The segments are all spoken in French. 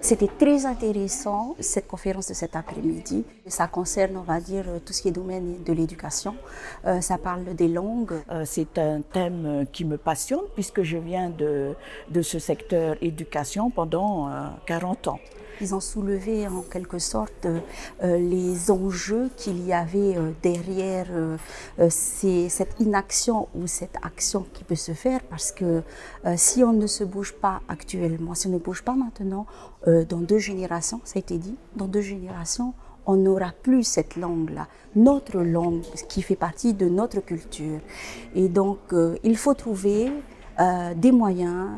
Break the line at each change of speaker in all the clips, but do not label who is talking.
C'était très intéressant, cette conférence de cet après-midi. Ça concerne, on va dire, tout ce qui est domaine de l'éducation. Ça parle des langues.
C'est un thème qui me passionne puisque je viens de ce secteur éducation pendant 40 ans.
Ils ont soulevé en quelque sorte les enjeux qu'il y avait derrière cette inaction ou cette action qui peut se faire, parce que si on ne se bouge pas actuellement, si on ne bouge pas maintenant, dans 2 générations, ça a été dit, dans 2 générations, on n'aura plus cette langue-là, notre langue qui fait partie de notre culture. Et donc, il faut trouver des moyens,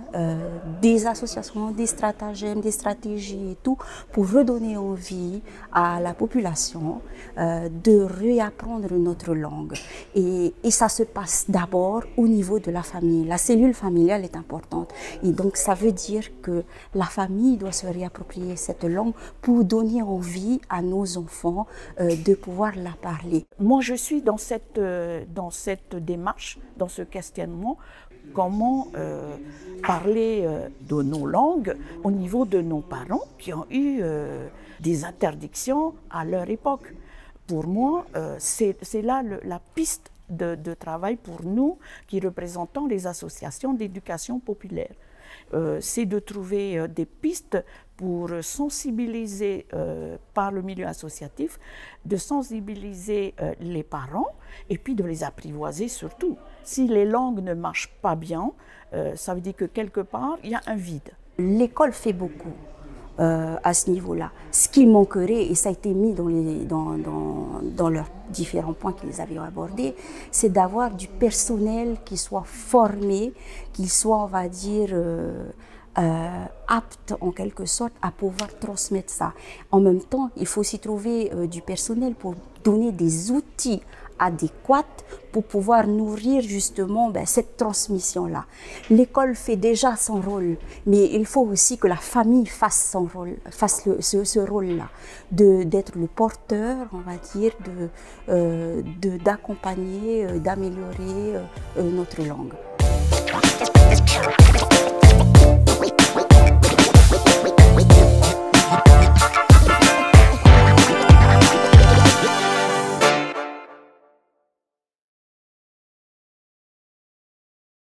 des associations, des stratagèmes, des stratégies et tout pour redonner envie à la population de réapprendre notre langue. Et ça se passe d'abord au niveau de la famille. La cellule familiale est importante. Et donc ça veut dire que la famille doit se réapproprier cette langue pour donner envie à nos enfants de pouvoir la parler.
Moi, je suis dans cette démarche, dans ce questionnement. Comment parler de nos langues au niveau de nos parents qui ont eu des interdictions à leur époque. Pour moi, c'est là la piste de travail pour nous qui représentons les associations d'éducation populaire. C'est de trouver des pistes pour sensibiliser par le milieu associatif, de sensibiliser les parents et puis de les apprivoiser surtout. Si les langues ne marchent pas bien, ça veut dire que quelque part, il y a un vide.
L'école fait beaucoup à ce niveau-là. Ce qui manquerait, et ça a été mis dans leurs différents points qu'ils avaient abordés, c'est d'avoir du personnel qui soit formé, qui soit, on va dire, apte en quelque sorte à pouvoir transmettre ça. En même temps, il faut aussi trouver du personnel pour donner des outils adéquats pour pouvoir nourrir justement cette transmission-là. L'école fait déjà son rôle, mais il faut aussi que la famille fasse son rôle, ce rôle-là, d'être le porteur, on va dire, d'accompagner, d'améliorer notre langue.